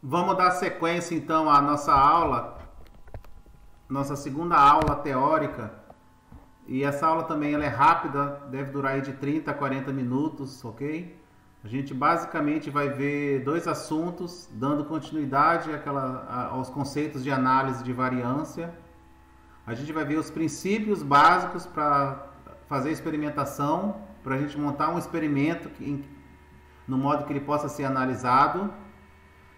Vamos dar sequência então à nossa aula, nossa segunda aula teórica. E essa aula também ela é rápida, deve durar aí de 30 a 40 minutos, ok? A gente basicamente vai ver dois assuntos, dando continuidade aos conceitos de análise de variância. A gente vai ver os princípios básicos para fazer experimentação, para a gente montar um experimento no modo que ele possa ser analisado.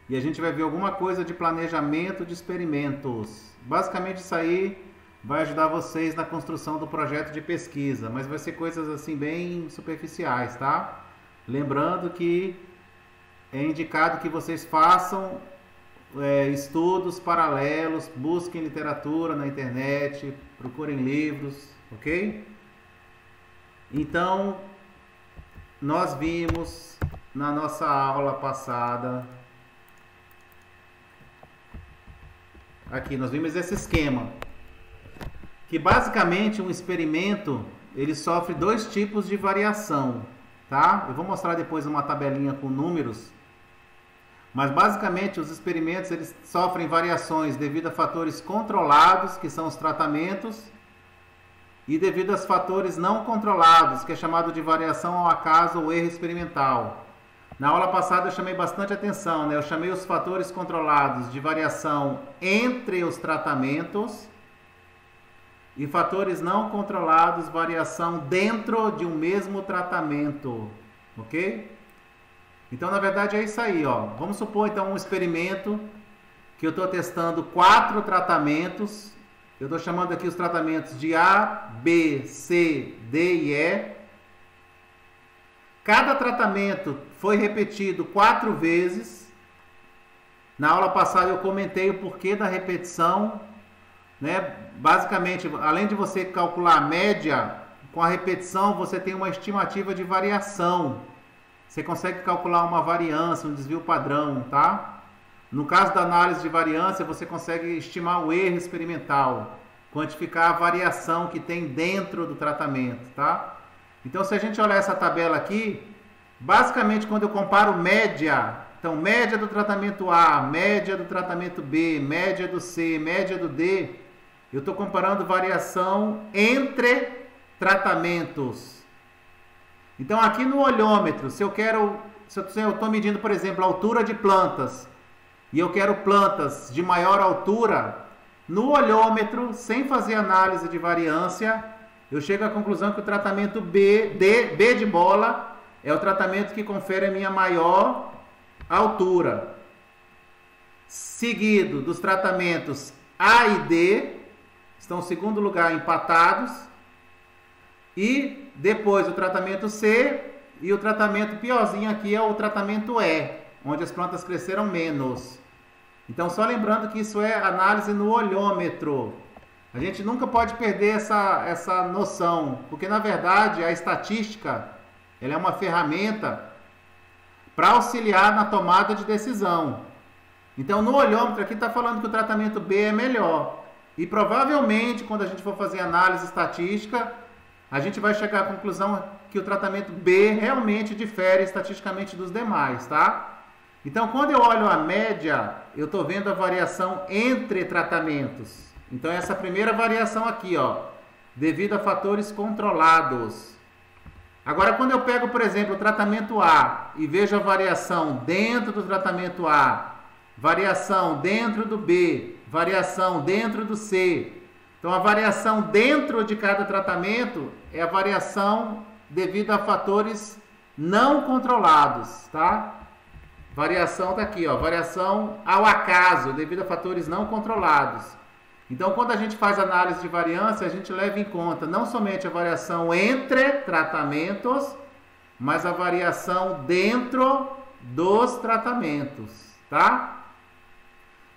E a gente vai ver alguma coisa de planejamento de experimentos. Basicamente isso aí vai ajudar vocês na construção do projeto de pesquisa, mas vai ser coisas assim bem superficiais, tá? Lembrando que é indicado que vocês façam estudos paralelos, busquem literatura na internet, procurem livros, ok? Então, nós vimos na nossa aula passada, aqui nós vimos esse esquema, que basicamente um experimento ele sofre dois tipos de variação, tá? Eu vou mostrar depois uma tabelinha com números, mas basicamente os experimentos eles sofrem variações devido a fatores controlados, que são os tratamentos, e devido a fatores não controlados, que é chamado de variação ao acaso ou erro experimental. Na aula passada eu chamei bastante atenção, né? Eu chamei os fatores controlados de variação entre os tratamentos e fatores não controlados, variação dentro de um mesmo tratamento, ok? Então, na verdade, é isso aí, ó. Vamos supor, então, um experimento que eu estou testando 4 tratamentos. Eu estou chamando aqui os tratamentos de A, B, C, D e E. Cada tratamento foi repetido 4 vezes. Na aula passada eu comentei o porquê da repetição, né? Basicamente, além de você calcular a média, com a repetição você tem uma estimativa de variação. Você consegue calcular uma variância, um desvio padrão, tá? No caso da análise de variância, você consegue estimar o erro experimental, quantificar a variação que tem dentro do tratamento, tá? Então, se a gente olhar essa tabela aqui, basicamente quando eu comparo média, então média do tratamento A, média do tratamento B, média do C, média do D, eu estou comparando variação entre tratamentos. Então aqui no olhômetro, se eu estou medindo, por exemplo, a altura de plantas, e eu quero plantas de maior altura, no olhômetro, sem fazer análise de variância, eu chego à conclusão que o tratamento B de bola, é o tratamento que confere a minha maior altura. Seguido dos tratamentos A e D, estão em segundo lugar empatados. E depois o tratamento C e o tratamento piorzinho aqui é o tratamento E, onde as plantas cresceram menos. Então, só lembrando que isso é análise no olhômetro. A gente nunca pode perder essa noção, porque na verdade a estatística ela é uma ferramenta para auxiliar na tomada de decisão. Então, no olhômetro aqui está falando que o tratamento B é melhor. E provavelmente, quando a gente for fazer análise estatística, a gente vai chegar à conclusão que o tratamento B realmente difere estatisticamente dos demais, tá? Então, quando eu olho a média, eu estou vendo a variação entre tratamentos. Então, essa primeira variação aqui, ó, devido a fatores controlados. Agora, quando eu pego, por exemplo, o tratamento A e vejo a variação dentro do tratamento A, variação dentro do B, variação dentro do C. Então, a variação dentro de cada tratamento é a variação devido a fatores não controlados, tá? Variação está aqui, ó, variação ao acaso, devido a fatores não controlados. Então, quando a gente faz análise de variância, a gente leva em conta não somente a variação entre tratamentos, mas a variação dentro dos tratamentos, tá?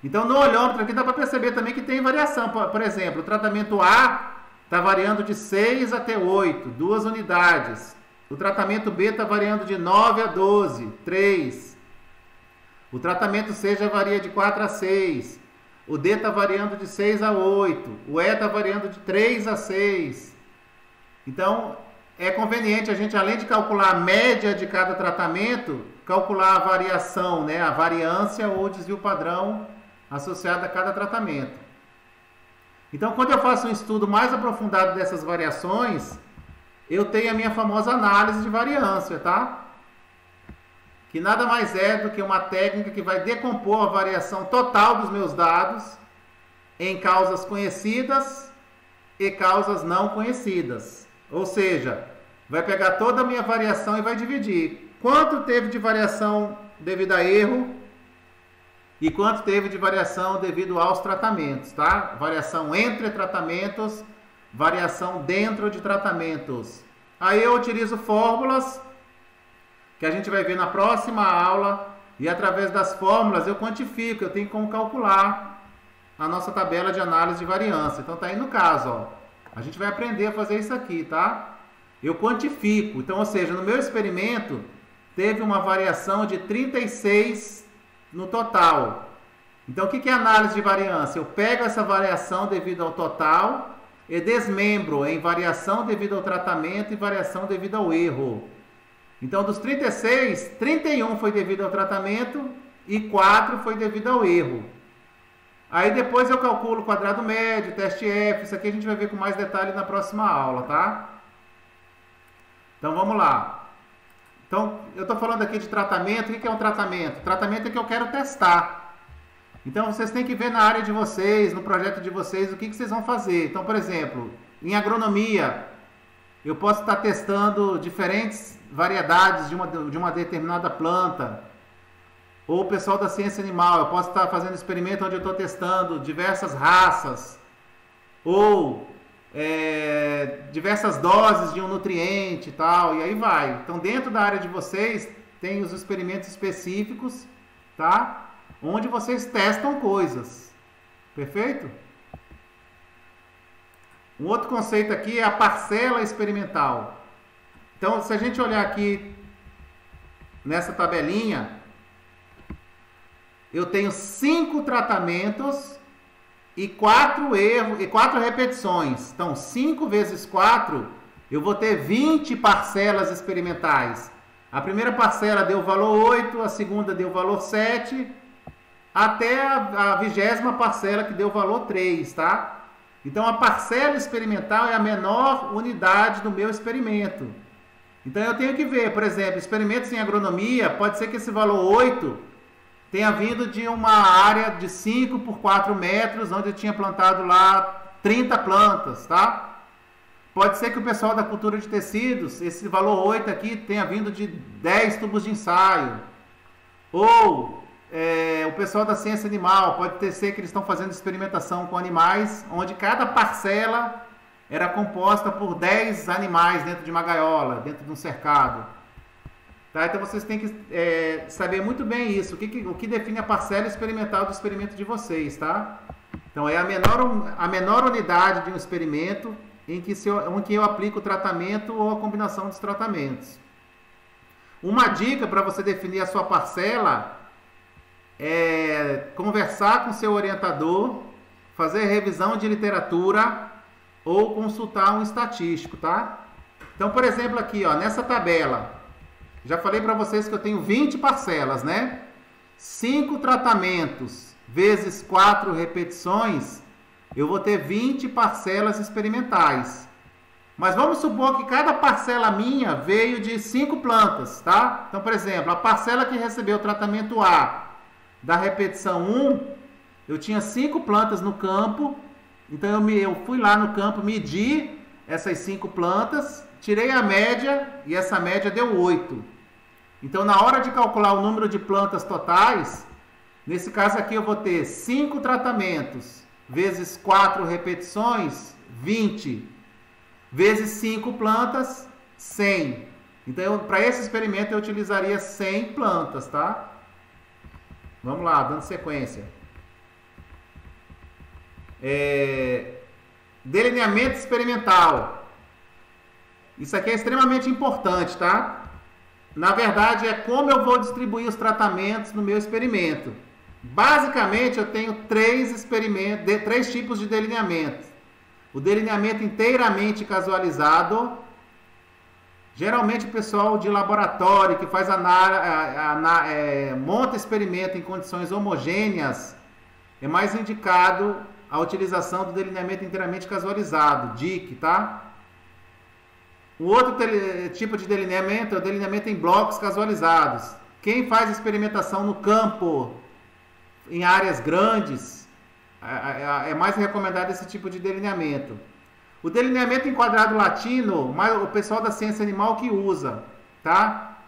Então, no olhômetro aqui dá para perceber também que tem variação. Por exemplo, o tratamento A está variando de 6 até 8, 2 unidades. O tratamento B está variando de 9 a 12, 3. O tratamento C já varia de 4 a 6. O D está variando de 6 a 8. O E está variando de 3 a 6. Então, é conveniente a gente, além de calcular a média de cada tratamento, calcular a variação, né, a variância ou desvio padrão associado a cada tratamento. Então, quando eu faço um estudo mais aprofundado dessas variações, eu tenho a minha famosa análise de variância, tá? Que nada mais é do que uma técnica que vai decompor a variação total dos meus dados em causas conhecidas e causas não conhecidas. Ou seja, vai pegar toda a minha variação e vai dividir. Quanto teve de variação devido a erro e quanto teve de variação devido aos tratamentos, tá? Variação entre tratamentos, variação dentro de tratamentos. Aí eu utilizo fórmulas que a gente vai ver na próxima aula e através das fórmulas eu quantifico, eu tenho como calcular a nossa tabela de análise de variância. Então tá aí no caso, ó. A gente vai aprender a fazer isso aqui, tá? Eu quantifico. Então, ou seja, no meu experimento teve uma variação de 36 no total. Então, o que é análise de variância? Eu pego essa variação devido ao total e desmembro em variação devido ao tratamento e variação devido ao erro. Então, dos 36, 31 foi devido ao tratamento e 4 foi devido ao erro. Aí depois eu calculo o quadrado médio, teste F, isso aqui a gente vai ver com mais detalhe na próxima aula, tá? Então, vamos lá. Então, eu estou falando aqui de tratamento. O que é um tratamento? Tratamento é que eu quero testar. Então, vocês têm que ver na área de vocês, no projeto de vocês, o que vocês vão fazer. Então, por exemplo, em agronomia, eu posso estar testando diferentes variedades de uma determinada planta. Ou o pessoal da ciência animal, eu posso estar fazendo experimento onde eu estou testando diversas raças. Ou diversas doses de um nutriente e tal, e aí vai. Então, dentro da área de vocês, tem os experimentos específicos, tá? Onde vocês testam coisas. Perfeito? Um outro conceito aqui é a parcela experimental. Então, se a gente olhar aqui nessa tabelinha, eu tenho 5 tratamentos e 4 erros e 4 repetições. Então, 5 vezes 4, eu vou ter 20 parcelas experimentais. A primeira parcela deu valor 8, a segunda deu valor 7, até a 20ª parcela que deu valor 3, tá? Então, a parcela experimental é a menor unidade do meu experimento. Então, eu tenho que ver, por exemplo, experimentos em agronomia, pode ser que esse valor 8 tenha vindo de uma área de 5 por 4 metros, onde eu tinha plantado lá 30 plantas, tá? Pode ser que o pessoal da cultura de tecidos, esse valor 8 aqui, tenha vindo de 10 tubos de ensaio. Ou o pessoal da ciência animal, pode ser que eles estão fazendo experimentação com animais, onde cada parcela era composta por 10 animais dentro de uma gaiola, dentro de um cercado. Tá? Então vocês têm que saber muito bem isso, o que define a parcela experimental do experimento de vocês, tá? Então é a menor unidade de um experimento em que eu aplico o tratamento ou a combinação dos tratamentos. Uma dica para você definir a sua parcela é conversar com seu orientador, fazer revisão de literatura ou consultar um estatístico, tá? Então, por exemplo, aqui, ó, nessa tabela, já falei para vocês que eu tenho 20 parcelas, né? 5 tratamentos vezes 4 repetições, eu vou ter 20 parcelas experimentais. Mas vamos supor que cada parcela minha veio de 5 plantas, tá? Então, por exemplo, a parcela que recebeu o tratamento A da repetição 1, eu tinha 5 plantas no campo, então eu fui lá no campo, medi essas 5 plantas, tirei a média e essa média deu 8. Então, na hora de calcular o número de plantas totais, nesse caso aqui eu vou ter 5 tratamentos vezes 4 repetições, 20, vezes 5 plantas, 100. Então, para esse experimento eu utilizaria 100 plantas, tá? Vamos lá, dando sequência. Delineamento experimental. Isso aqui é extremamente importante, tá? Na verdade, é como eu vou distribuir os tratamentos no meu experimento. Basicamente, eu tenho 3 tipos de delineamento. O delineamento inteiramente casualizado, Geralmente o pessoal de laboratório que faz monta experimento em condições homogêneas, é mais indicado a utilização do delineamento inteiramente casualizado, DIC, tá? O outro tipo de delineamento é o delineamento em blocos casualizados. Quem faz experimentação no campo, em áreas grandes, é mais recomendado esse tipo de delineamento. O delineamento em quadrado latino, o pessoal da ciência animal que usa, tá?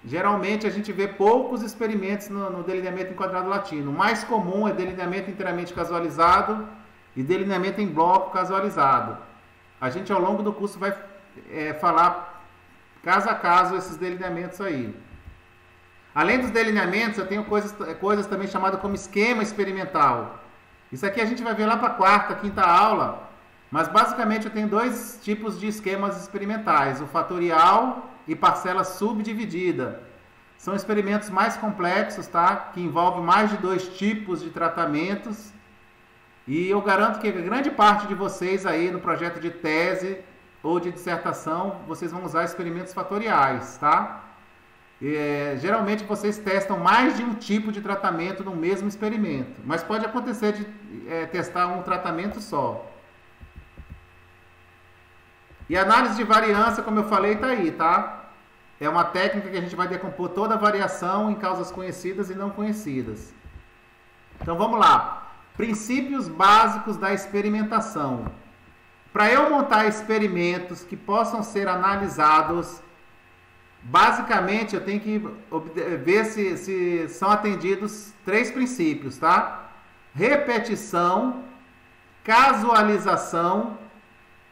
Geralmente a gente vê poucos experimentos no delineamento em quadrado latino. O mais comum é delineamento inteiramente casualizado e delineamento em bloco casualizado. A gente ao longo do curso vai falar caso a caso esses delineamentos aí. Além dos delineamentos, eu tenho coisas também chamadas como esquema experimental. Isso aqui a gente vai ver lá para a quarta, quinta aula, mas basicamente eu tenho dois tipos de esquemas experimentais, o fatorial e parcela subdividida. São experimentos mais complexos, tá? Que envolvem mais de 2 tipos de tratamentos. E eu garanto que a grande parte de vocês aí no projeto de tese ou de dissertação, vocês vão usar experimentos fatoriais, tá? Geralmente vocês testam mais de um tipo de tratamento no mesmo experimento, mas pode acontecer de testar um tratamento só. E a análise de variância, como eu falei, está aí, tá? É uma técnica que a gente vai decompor toda a variação em causas conhecidas e não conhecidas. Então vamos lá. Princípios básicos da experimentação. Para eu montar experimentos que possam ser analisados, basicamente eu tenho que ver se são atendidos 3 princípios, tá? Repetição, casualização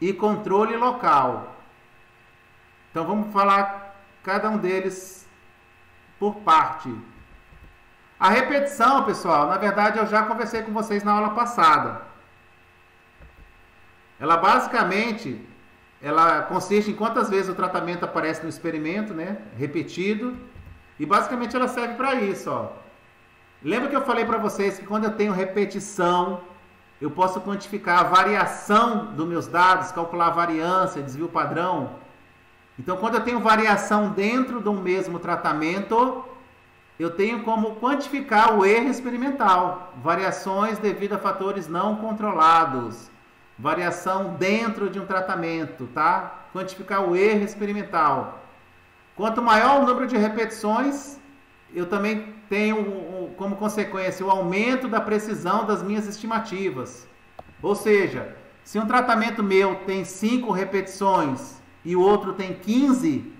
e controle local. Então vamos falar cada um deles por parte. A repetição, pessoal, na verdade eu já conversei com vocês na aula passada. Ela basicamente, ela consiste em quantas vezes o tratamento aparece no experimento, né? Repetido. E basicamente ela serve para isso, ó. Lembra que eu falei para vocês que quando eu tenho repetição, eu posso quantificar a variação dos meus dados, calcular a variância, desvio padrão. Então, quando eu tenho variação dentro de um mesmo tratamento, eu tenho como quantificar o erro experimental. Variações devido a fatores não controlados. Variação dentro de um tratamento, tá? Quantificar o erro experimental. Quanto maior o número de repetições, eu também tenho como consequência o aumento da precisão das minhas estimativas. Ou seja, se um tratamento meu tem 5 repetições e o outro tem 15,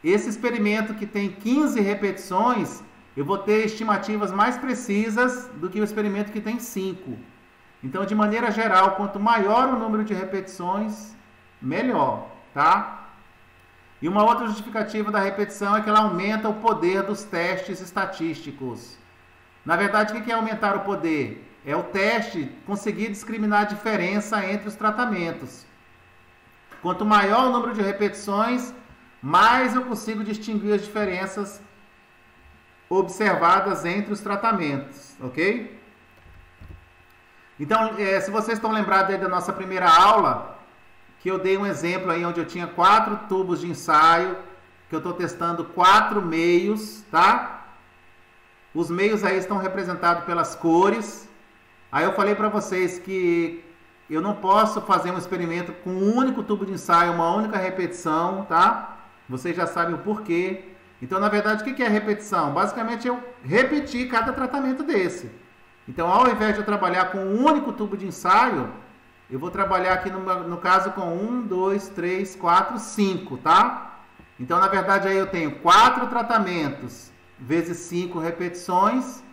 esse experimento que tem 15 repetições, eu vou ter estimativas mais precisas do que o experimento que tem 5. Então, de maneira geral, quanto maior o número de repetições, melhor, tá? E uma outra justificativa da repetição é que ela aumenta o poder dos testes estatísticos. Na verdade, o que é aumentar o poder? É o teste conseguir discriminar a diferença entre os tratamentos. Quanto maior o número de repetições, mais eu consigo distinguir as diferenças observadas entre os tratamentos, ok? Então, se vocês estão lembrados aí da nossa primeira aula, que eu dei um exemplo aí onde eu tinha 4 tubos de ensaio, que eu estou testando 4 meios, tá? Os meios aí estão representados pelas cores. Aí eu falei para vocês que eu não posso fazer um experimento com um único tubo de ensaio, uma única repetição, tá? Vocês já sabem o porquê. Então, na verdade, o que é repetição? Basicamente, eu repetir cada tratamento desse. Então, ao invés de eu trabalhar com um único tubo de ensaio, eu vou trabalhar aqui no caso com 1, 2, 3, 4, 5, tá? Então, na verdade, aí eu tenho 4 tratamentos vezes 5 repetições,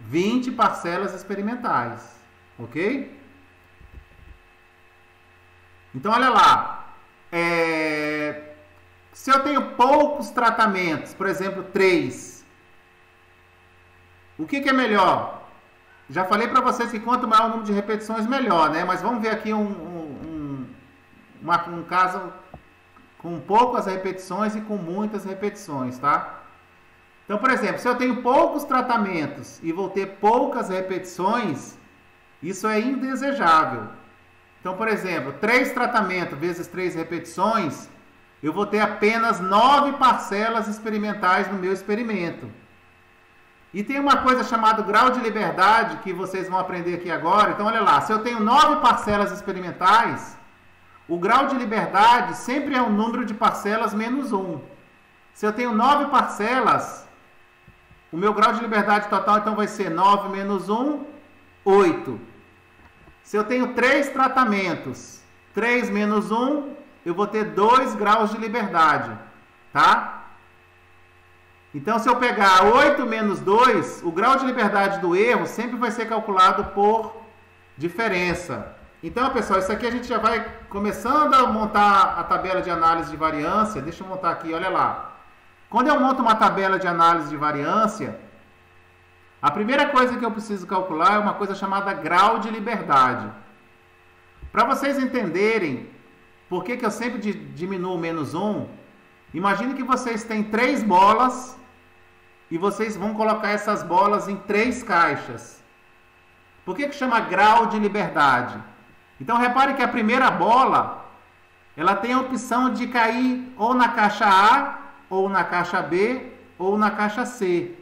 20 parcelas experimentais, ok? Então, olha lá. Se eu tenho poucos tratamentos, por exemplo, 3, o que é melhor? Já falei para vocês que quanto maior o número de repetições, melhor, né? Mas vamos ver aqui um caso com poucas repetições e com muitas repetições, tá? Então, por exemplo, se eu tenho poucos tratamentos e vou ter poucas repetições, isso é indesejável. Então, por exemplo, 3 tratamentos vezes 3 repetições, eu vou ter apenas 9 parcelas experimentais no meu experimento. E tem uma coisa chamada grau de liberdade que vocês vão aprender aqui agora. Então, olha lá, se eu tenho 9 parcelas experimentais, o grau de liberdade sempre é o número de parcelas menos 1. Se eu tenho 9 parcelas, o meu grau de liberdade total então vai ser 9 menos 1, 8. Se eu tenho 3 tratamentos, 3 menos 1, eu vou ter 2 graus de liberdade, tá? Então, se eu pegar 8 menos 2, o grau de liberdade do erro sempre vai ser calculado por diferença. Então, pessoal, isso aqui a gente já vai começando a montar a tabela de análise de variância. Deixa eu montar aqui, olha lá. Quando eu monto uma tabela de análise de variância, a primeira coisa que eu preciso calcular é uma coisa chamada grau de liberdade. Para vocês entenderem por que eu sempre diminuo menos 1, imagine que vocês têm 3 bolas e vocês vão colocar essas bolas em 3 caixas. Por que chama grau de liberdade? Então, repare que a primeira bola, ela tem a opção de cair ou na caixa A, ou na caixa B, ou na caixa C.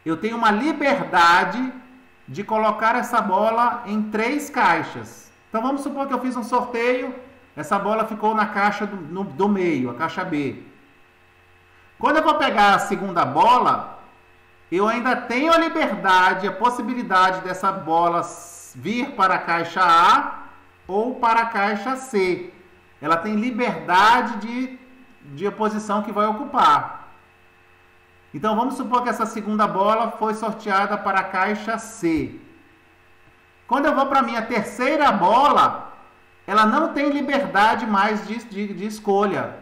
Eu tenho uma liberdade de colocar essa bola em 3 caixas. Então, vamos supor que eu fiz um sorteio, essa bola ficou na caixa do meio, a caixa B. Quando eu vou pegar a segunda bola, eu ainda tenho a liberdade, a possibilidade dessa bola vir para a caixa A ou para a caixa C. Ela tem liberdade de posição que vai ocupar. Então, vamos supor que essa segunda bola foi sorteada para a caixa C. Quando eu vou para a minha terceira bola, ela não tem liberdade mais de escolha.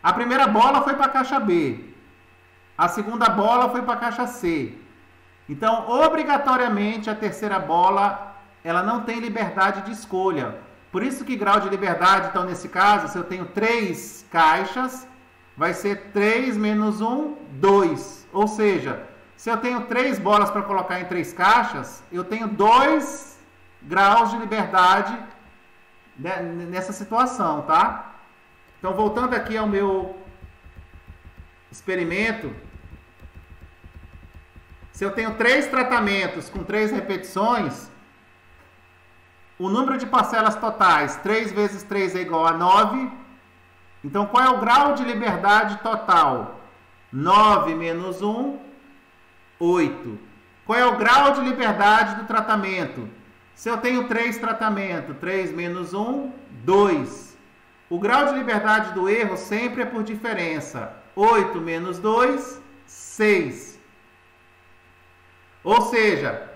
A primeira bola foi para a caixa B. A segunda bola foi para a caixa C. Então, obrigatoriamente, a terceira bola, ela não tem liberdade de escolha. Por isso que grau de liberdade, então, nesse caso, se eu tenho 3 caixas, vai ser 3 menos 1, 2. Ou seja, se eu tenho 3 bolas para colocar em 3 caixas, eu tenho 2 graus de liberdade nessa situação, tá? Então, voltando aqui ao meu experimento, se eu tenho 3 tratamentos com 3 repetições, o número de parcelas totais, 3 vezes 3 é igual a 9. Então, qual é o grau de liberdade total? 9 menos 1, 8. Qual é o grau de liberdade do tratamento? Se eu tenho 3 tratamentos, 3 menos 1, 2. O grau de liberdade do erro sempre é por diferença. 8 menos 2, 6. Ou seja,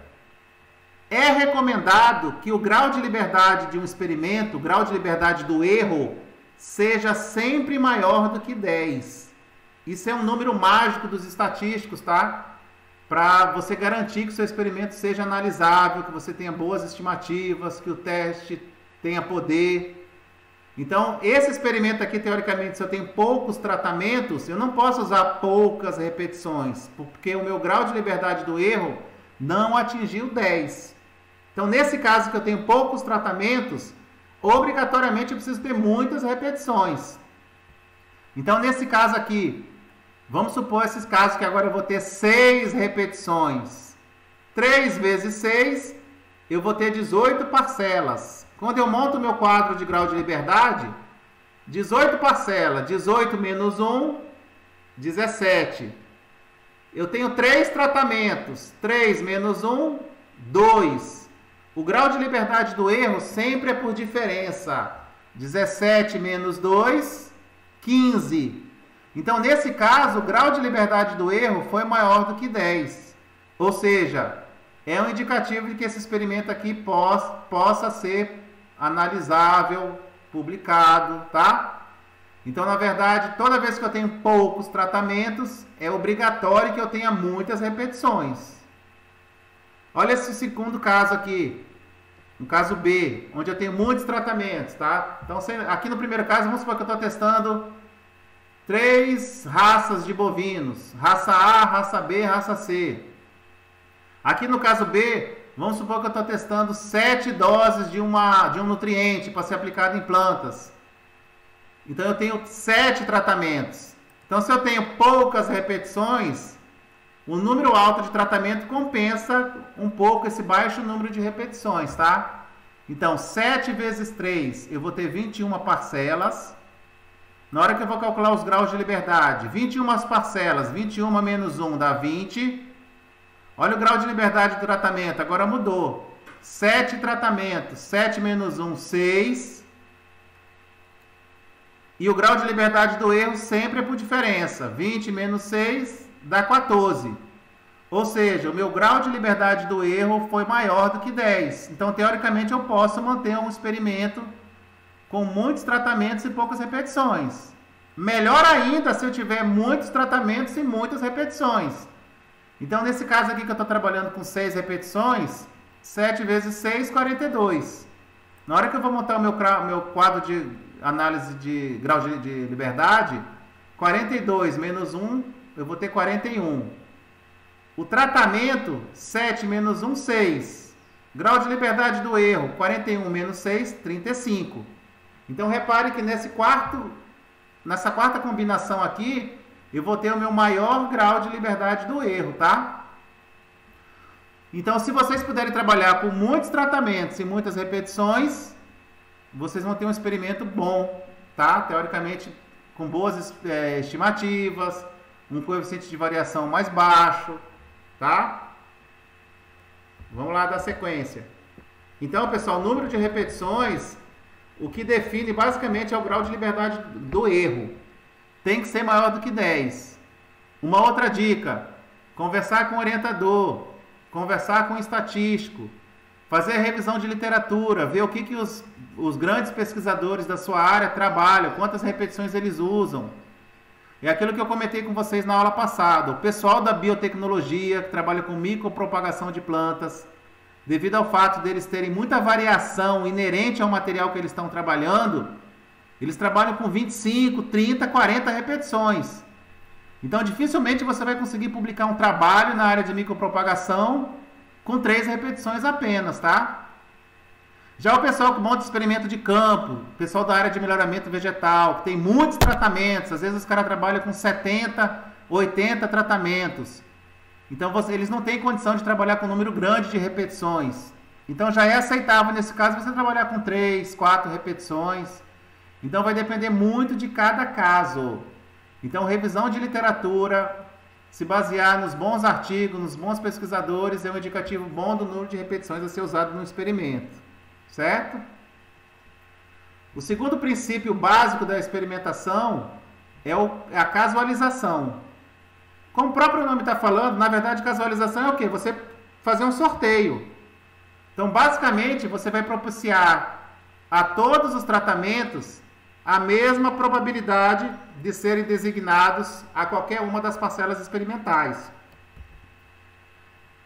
é recomendado que o grau de liberdade de um experimento, o grau de liberdade do erro, seja sempre maior do que 10. Isso é um número mágico dos estatísticos, tá? Para você garantir que o seu experimento seja analisável, que você tenha boas estimativas, que o teste tenha poder. Então, esse experimento aqui, teoricamente, se eu tenho poucos tratamentos, eu não posso usar poucas repetições, porque o meu grau de liberdade do erro não atingiu 10. Então, nesse caso que eu tenho poucos tratamentos, obrigatoriamente eu preciso ter muitas repetições. Então, nesse caso aqui, vamos supor esses casos que agora eu vou ter 6 repetições. 3 vezes 6, eu vou ter 18 parcelas. Quando eu monto o meu quadro de grau de liberdade, 18 parcelas, 18 menos 1, 17. Eu tenho 3 tratamentos, 3 menos 1, 2. O grau de liberdade do erro sempre é por diferença. 17 menos 2, 15. Então, nesse caso, o grau de liberdade do erro foi maior do que 10. Ou seja, é um indicativo de que esse experimento aqui possa ser analisável, publicado, tá? Então, na verdade, toda vez que eu tenho poucos tratamentos, é obrigatório que eu tenha muitas repetições. Olha esse segundo caso aqui, no caso B, onde eu tenho muitos tratamentos, tá? Então, aqui no primeiro caso, vamos supor que eu estou testando 3 raças de bovinos, raça A, raça B, raça C. Aqui no caso B, vamos supor que eu estou testando 7 doses de um nutriente para ser aplicado em plantas. Então eu tenho 7 tratamentos. Então se eu tenho poucas repetições, o número alto de tratamento compensa um pouco esse baixo número de repetições, tá? Então 7 vezes 3, eu vou ter 21 parcelas. Na hora que eu vou calcular os graus de liberdade, 21 parcelas, 21 menos 1 dá 20. Olha o grau de liberdade do tratamento, agora mudou. 7 tratamentos, 7 menos 1, 6. E o grau de liberdade do erro sempre é por diferença. 20 menos 6 dá 14. Ou seja, o meu grau de liberdade do erro foi maior do que 10. Então, teoricamente, eu posso manter um experimento com muitos tratamentos e poucas repetições. Melhor ainda se eu tiver muitos tratamentos e muitas repetições. Então, nesse caso aqui que eu estou trabalhando com 6 repetições, 7 vezes 6, 42. Na hora que eu vou montar o meu quadro de análise de grau de liberdade, 42 menos 1, eu vou ter 41. O tratamento, 7 menos 1, 6. Grau de liberdade do erro, 41 menos 6, 35. Então, repare que nessa quarta combinação aqui, eu vou ter o meu maior grau de liberdade do erro, tá? Então, se vocês puderem trabalhar com muitos tratamentos e muitas repetições, vocês vão ter um experimento bom, tá? Teoricamente, com boas estimativas, um coeficiente de variação mais baixo, tá? Vamos lá dar sequência. Então, pessoal, o número de repetições, o que define basicamente é o grau de liberdade do erro. Tem que ser maior do que 10. Uma outra dica: conversar com o orientador, conversar com o estatístico, fazer revisão de literatura, ver o que os grandes pesquisadores da sua área trabalham, quantas repetições eles usam. É aquilo que eu comentei com vocês na aula passada. O pessoal da biotecnologia, que trabalha com micropropagação de plantas, devido ao fato deles terem muita variação inerente ao material que eles estão trabalhando, eles trabalham com 25, 30, 40 repetições. Então, dificilmente você vai conseguir publicar um trabalho na área de micropropagação com 3 repetições apenas, tá? Já o pessoal que monta experimento de campo, o pessoal da área de melhoramento vegetal, que tem muitos tratamentos, às vezes os caras trabalham com 70, 80 tratamentos. Então, eles não têm condição de trabalhar com um número grande de repetições. Então, já é aceitável, nesse caso, você trabalhar com 3, 4 repetições. Então, vai depender muito de cada caso. Então, revisão de literatura, se basear nos bons artigos, nos bons pesquisadores, é um indicativo bom do número de repetições a ser usado no experimento. Certo? O segundo princípio básico da experimentação é a casualização. Como o próprio nome está falando, na verdade, casualização é o quê? Você fazer um sorteio. Então, basicamente, você vai propiciar a todos os tratamentos a mesma probabilidade de serem designados a qualquer uma das parcelas experimentais.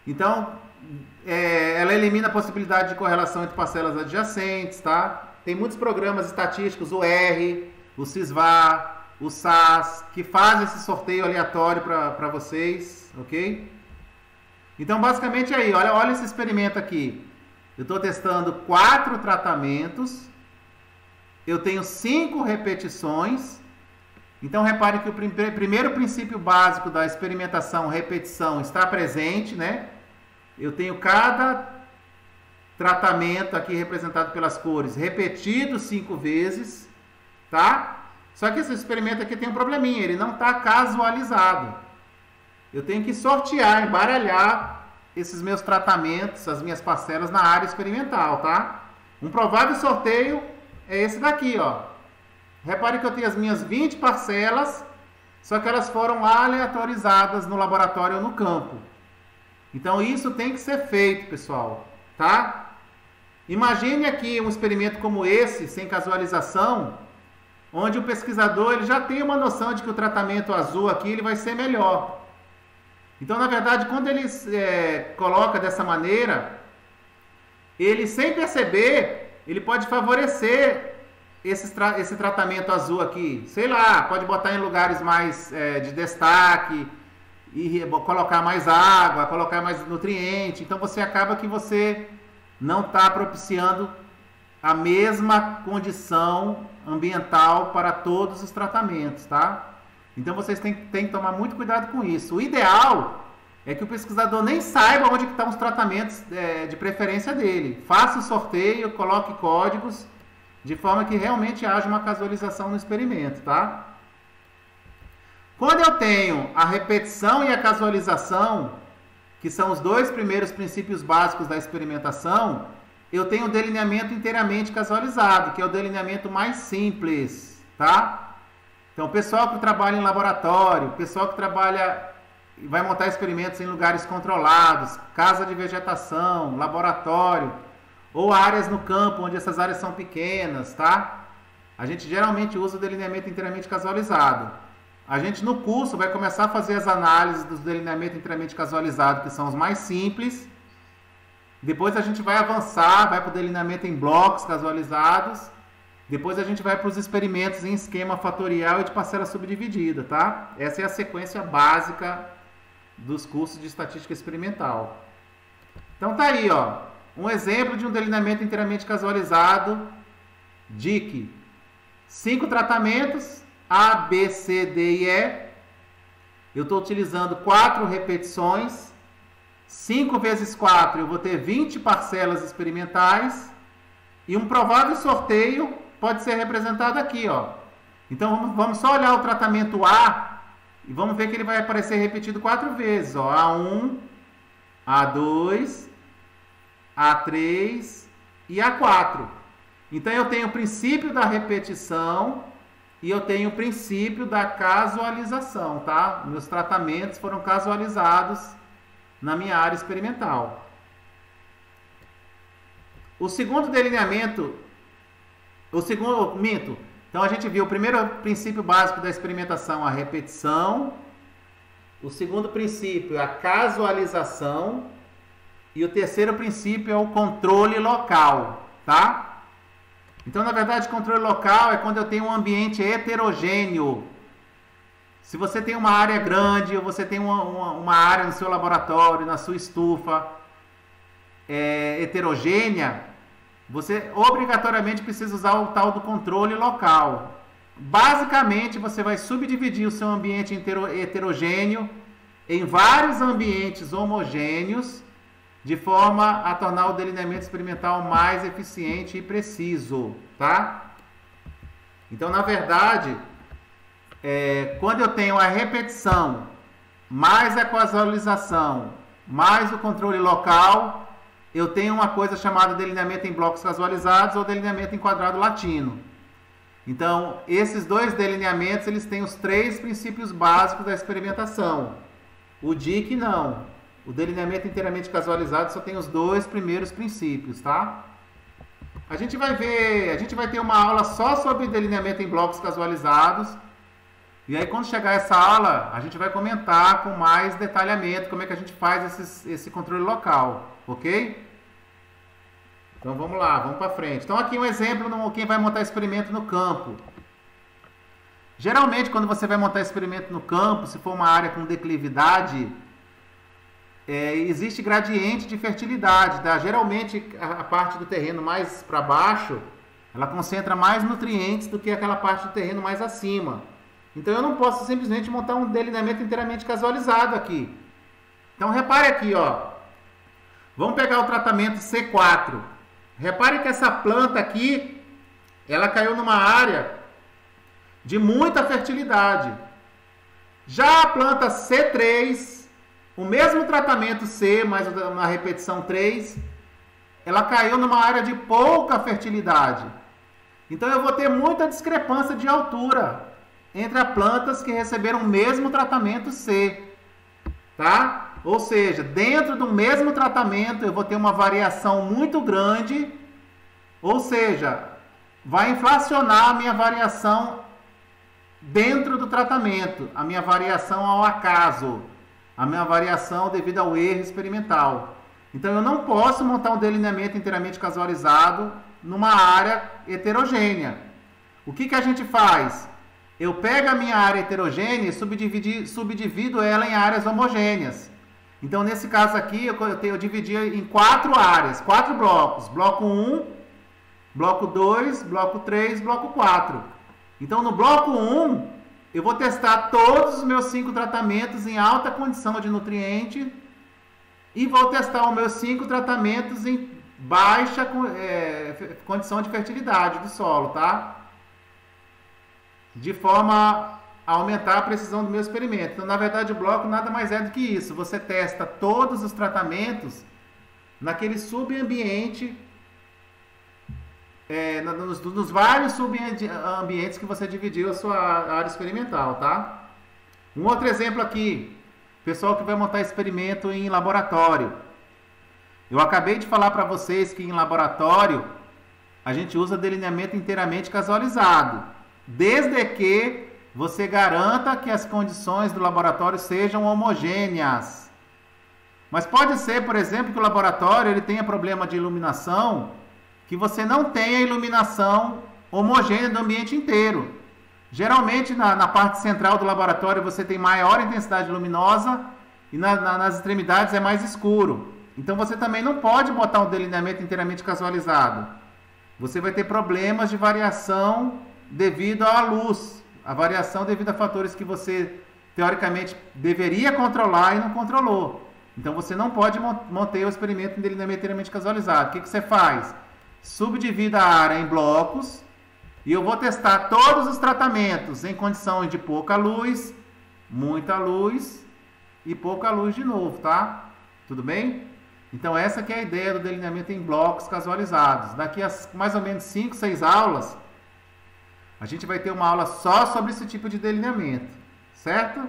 Então, ela elimina a possibilidade de correlação entre parcelas adjacentes, tá? Tem muitos programas estatísticos, o R, o SysVar, o SAS, que fazem esse sorteio aleatório para vocês, ok? Então, basicamente, aí, olha esse experimento aqui. Eu estou testando 4 tratamentos, eu tenho 5 repetições. Então, repare que o primeiro princípio básico da experimentação, repetição, está presente, né? Eu tenho cada tratamento aqui representado pelas cores repetido 5 vezes, tá? Só que esse experimento aqui tem um probleminha, ele não está casualizado. Eu tenho que sortear, embaralhar esses meus tratamentos, as minhas parcelas na área experimental, tá? Um provável sorteio é esse daqui, ó. Repare que eu tenho as minhas 20 parcelas, só que elas foram aleatorizadas no laboratório ou no campo. Então isso tem que ser feito, pessoal, tá? Imagine aqui um experimento como esse, sem casualização, onde o pesquisador ele já tem uma noção de que o tratamento azul aqui ele vai ser melhor. Então, na verdade, quando ele coloca dessa maneira, ele, sem perceber, ele pode favorecer esse tratamento azul aqui. Sei lá, pode botar em lugares mais de destaque, e colocar mais água, colocar mais nutriente. Então, você acaba que você não está propiciando a mesma condição ambiental para todos os tratamentos, tá? Então vocês têm que tomar muito cuidado com isso. O ideal é que o pesquisador nem saiba onde estão os tratamentos de preferência dele. Faça o sorteio, coloque códigos, de forma que realmente haja uma casualização no experimento, tá? Quando eu tenho a repetição e a casualização, que são os dois primeiros princípios básicos da experimentação, eu tenho o delineamento inteiramente casualizado, que é o delineamento mais simples, tá? Então, o pessoal que trabalha em laboratório, o pessoal que vai montar experimentos em lugares controlados, casa de vegetação, laboratório, ou áreas no campo onde essas áreas são pequenas, tá? A gente geralmente usa o delineamento inteiramente casualizado. A gente no curso vai começar a fazer as análises dos delineamentos inteiramente casualizados, que são os mais simples. Depois a gente vai avançar, vai para o delineamento em blocos casualizados. Depois a gente vai para os experimentos em esquema fatorial e de parcela subdividida, tá? Essa é a sequência básica dos cursos de estatística experimental. Então tá aí, ó, um exemplo de um delineamento inteiramente casualizado, DIC. 5 tratamentos, A, B, C, D e E. Eu estou utilizando 4 repetições. 5 vezes 4, eu vou ter 20 parcelas experimentais. E um provado sorteio pode ser representado aqui, ó. Então vamos só olhar o tratamento A e vamos ver que ele vai aparecer repetido 4 vezes, ó. A1, A2, A3 e A4. Então eu tenho o princípio da repetição e eu tenho o princípio da casualização, tá? Meus tratamentos foram casualizados na minha área experimental. O segundo delineamento, então a gente viu o primeiro princípio básico da experimentação, a repetição. O segundo princípio, a casualização. E o terceiro princípio é o controle local, tá? Então, na verdade, controle local é quando eu tenho um ambiente heterogêneo. Se você tem uma área grande, ou você tem uma área no seu laboratório, na sua estufa heterogênea, você obrigatoriamente precisa usar o tal do controle local. Basicamente, você vai subdividir o seu ambiente heterogêneo em vários ambientes homogêneos, de forma a tornar o delineamento experimental mais eficiente e preciso, tá? Então, na verdade, quando eu tenho a repetição, mais a casualização, mais o controle local, eu tenho uma coisa chamada delineamento em blocos casualizados ou delineamento em quadrado latino. Então, esses dois delineamentos, eles têm os 3 princípios básicos da experimentação. O DIC não. O delineamento inteiramente casualizado só tem os 2 primeiros princípios, tá? A gente vai ter uma aula só sobre delineamento em blocos casualizados. E aí, quando chegar essa aula, a gente vai comentar com mais detalhamento como é que a gente faz esse controle local, ok? Então, vamos lá, vamos para frente. Então, aqui um exemplo, quem vai montar experimento no campo. Geralmente, quando você vai montar experimento no campo, se for uma área com declividade, existe gradiente de fertilidade, tá? Geralmente, a parte do terreno mais para baixo, ela concentra mais nutrientes do que aquela parte do terreno mais acima. Então, eu não posso simplesmente montar um delineamento inteiramente casualizado aqui. Então, repare aqui, ó. Vamos pegar o tratamento C4. Repare que essa planta aqui, ela caiu numa área de muita fertilidade. Já a planta C3, o mesmo tratamento C, mais uma repetição 3, ela caiu numa área de pouca fertilidade. Então, eu vou ter muita discrepância de altura entre as plantas que receberam o mesmo tratamento C, tá? Ou seja, dentro do mesmo tratamento eu vou ter uma variação muito grande, ou seja, vai inflacionar a minha variação dentro do tratamento, a minha variação ao acaso, a minha variação devido ao erro experimental. Então eu não posso montar um delineamento inteiramente casualizado numa área heterogênea. O que a gente faz? Eu pego a minha área heterogênea e subdivido ela em áreas homogêneas. Então, nesse caso aqui, eu dividi em 4 áreas, 4 blocos. Bloco 1 bloco 2, bloco 3, bloco 4. Então, no bloco 1, eu vou testar todos os meus 5 tratamentos em alta condição de nutriente e vou testar os meus 5 tratamentos em baixa condição de fertilidade do solo, tá? De forma a aumentar a precisão do meu experimento. Então, na verdade, o bloco nada mais é do que isso. Você testa todos os tratamentos naquele subambiente, nos vários subambientes que você dividiu a sua área experimental, tá? Um outro exemplo aqui, pessoal que vai montar experimento em laboratório. Eu acabei de falar para vocês que em laboratório a gente usa delineamento inteiramente casualizado, desde que você garanta que as condições do laboratório sejam homogêneas. Mas pode ser, por exemplo, que o laboratório ele tenha problema de iluminação, que você não tenha iluminação homogênea do ambiente inteiro. Geralmente, na parte central do laboratório, você tem maior intensidade luminosa e nas extremidades é mais escuro. Então, você também não pode botar um delineamento inteiramente casualizado. Você vai ter problemas de variação devido à luz, a variação devido a fatores que você, teoricamente, deveria controlar e não controlou. Então, você não pode manter o experimento em delineamento inteiramente casualizado. O que você faz? Subdivida a área em blocos e eu vou testar todos os tratamentos em condições de pouca luz, muita luz e pouca luz de novo, tá? Tudo bem? Então essa que é a ideia do delineamento em blocos casualizados. Daqui a mais ou menos 5, 6 aulas, a gente vai ter uma aula só sobre esse tipo de delineamento, certo?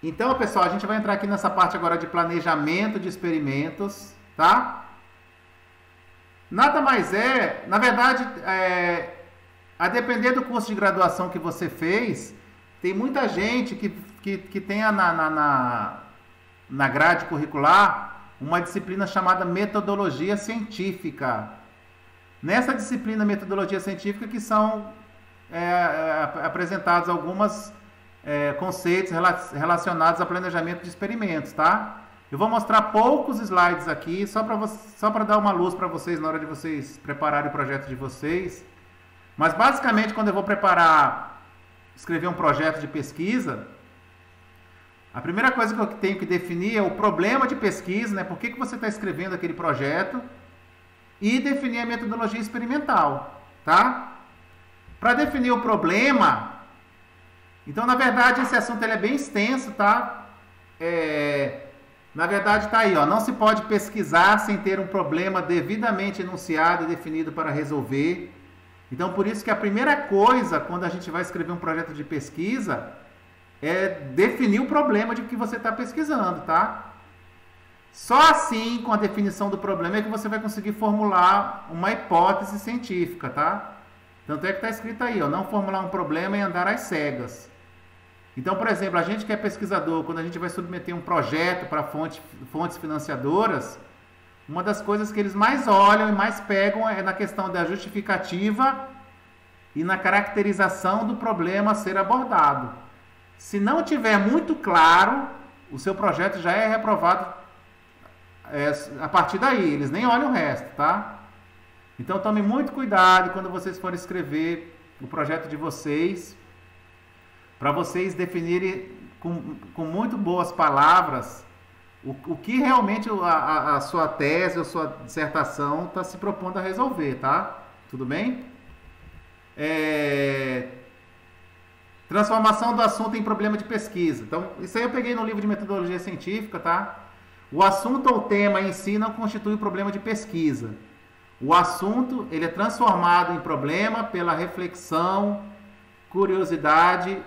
Então, pessoal, a gente vai entrar aqui nessa parte agora de planejamento de experimentos, tá? Nada mais na verdade, a depender do curso de graduação que você fez, tem muita gente que tem na grade curricular uma disciplina chamada metodologia científica. Nessa disciplina metodologia científica que são apresentados alguns conceitos relacionados a planejamento de experimentos, tá? Eu vou mostrar poucos slides aqui, só para dar uma luz para vocês na hora de vocês prepararem o projeto de vocês. Mas basicamente, quando eu vou escrever um projeto de pesquisa, a primeira coisa que eu tenho que definir é o problema de pesquisa, né? Por que você está escrevendo aquele projeto, e definir a metodologia experimental, tá? Para definir o problema, então, na verdade, esse assunto ele é bem extenso, tá? Na verdade, tá aí, ó. Não se pode pesquisar sem ter um problema devidamente enunciado e definido para resolver. Então, por isso que a primeira coisa, quando a gente vai escrever um projeto de pesquisa, é definir o problema de que você está pesquisando, tá? Só assim, com a definição do problema, é que você vai conseguir formular uma hipótese científica, tá? Tanto é que está escrito aí, ó, não formular um problema e andar às cegas. Então, por exemplo, a gente que é pesquisador, quando a gente vai submeter um projeto para fontes financiadoras, uma das coisas que eles mais olham e mais pegam é na questão da justificativa e na caracterização do problema a ser abordado. Se não tiver muito claro, o seu projeto já é reprovado a partir daí, eles nem olham o resto, tá? Então tome muito cuidado quando vocês forem escrever o projeto de vocês, para vocês definirem com muito boas palavras o que realmente a sua tese ou sua dissertação está se propondo a resolver, tá? Tudo bem? Transformação do assunto em problema de pesquisa. Então, isso aí eu peguei no livro de metodologia científica, tá? O assunto ou tema em si não constitui problema de pesquisa. O assunto, ele é transformado em problema pela reflexão, curiosidade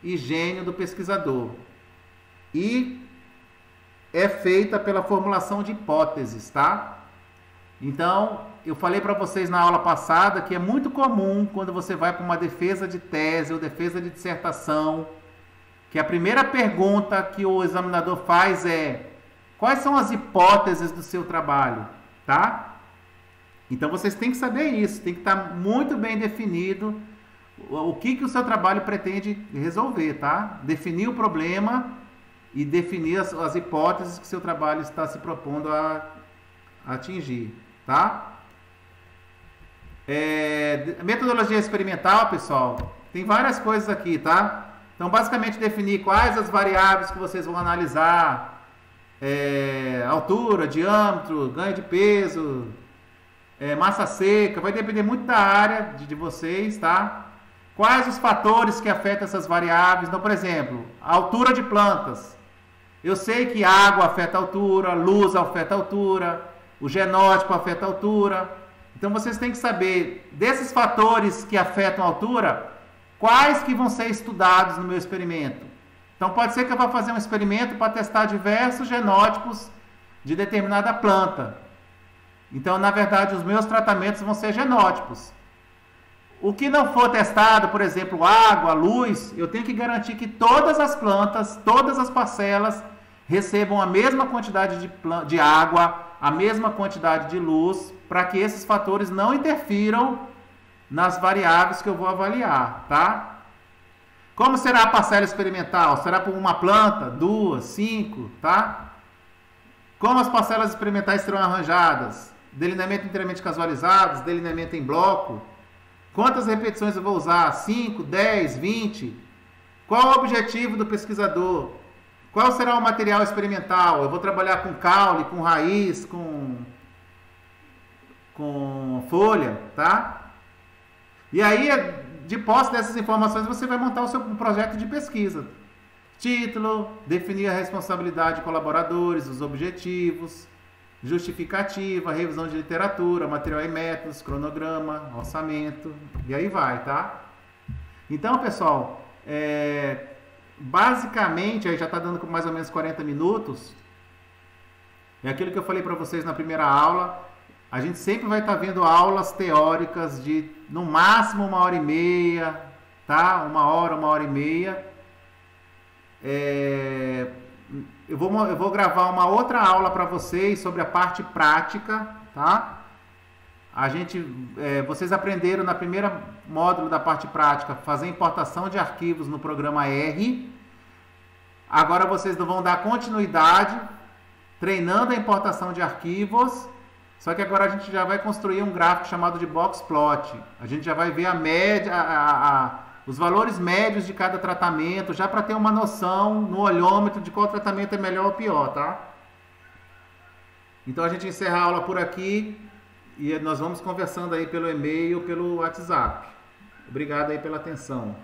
e gênio do pesquisador. E é feita pela formulação de hipóteses, tá? Então, eu falei para vocês na aula passada que é muito comum quando você vai para uma defesa de tese ou defesa de dissertação, que a primeira pergunta que o examinador faz é: quais são as hipóteses do seu trabalho, tá? Então vocês têm que saber isso, tem que estar muito bem definido o que o seu trabalho pretende resolver, tá? Definir o problema e definir as hipóteses que o seu trabalho está se propondo a atingir. tá? Metodologia experimental, pessoal, tem várias coisas aqui, tá? Então, basicamente, definir quais as variáveis que vocês vão analisar, altura, diâmetro, ganho de peso, massa seca, vai depender muito da área de vocês, tá? Quais os fatores que afetam essas variáveis? Então, por exemplo, a altura de plantas. Eu sei que água afeta a altura, luz afeta a altura, o genótipo afeta a altura. Então, vocês têm que saber desses fatores que afetam a altura, quais que vão ser estudados no meu experimento. Então, pode ser que eu vá fazer um experimento para testar diversos genótipos de determinada planta. Então, na verdade, os meus tratamentos vão ser genótipos. O que não for testado, por exemplo, água, luz, eu tenho que garantir que todas as plantas, todas as parcelas, recebam a mesma quantidade de água, a mesma quantidade de luz, para que esses fatores não interfiram nas variáveis que eu vou avaliar, tá? Como será a parcela experimental? Será por uma planta, 2, 5, tá? Como as parcelas experimentais serão arranjadas? Delineamento inteiramente casualizado, delineamento em bloco. Quantas repetições eu vou usar? 5, 10, 20? Qual o objetivo do pesquisador? Qual será o material experimental? Eu vou trabalhar com caule, com raiz, com folha, tá? E aí, de posse dessas informações, você vai montar o seu projeto de pesquisa. Título, definir a responsabilidade de colaboradores, os objetivos, justificativa, revisão de literatura, material e métodos, cronograma, orçamento, e aí vai, tá? Então, pessoal, basicamente, aí já está dando mais ou menos 40 minutos, é aquilo que eu falei para vocês na primeira aula. A gente sempre vai estar vendo aulas teóricas de, no máximo, 1h30, tá? 1 hora e meia. Eu vou gravar uma outra aula para vocês sobre a parte prática, tá? Vocês aprenderam na primeira módulo da parte prática fazer importação de arquivos no programa R. Agora vocês vão dar continuidade treinando a importação de arquivos. Só que agora a gente já vai construir um gráfico chamado de box plot. A gente já vai ver a média, os valores médios de cada tratamento, já para ter uma noção no olhômetro de qual tratamento é melhor ou pior, tá? Então a gente encerra a aula por aqui e nós vamos conversando aí pelo e-mail, pelo WhatsApp. Obrigado aí pela atenção.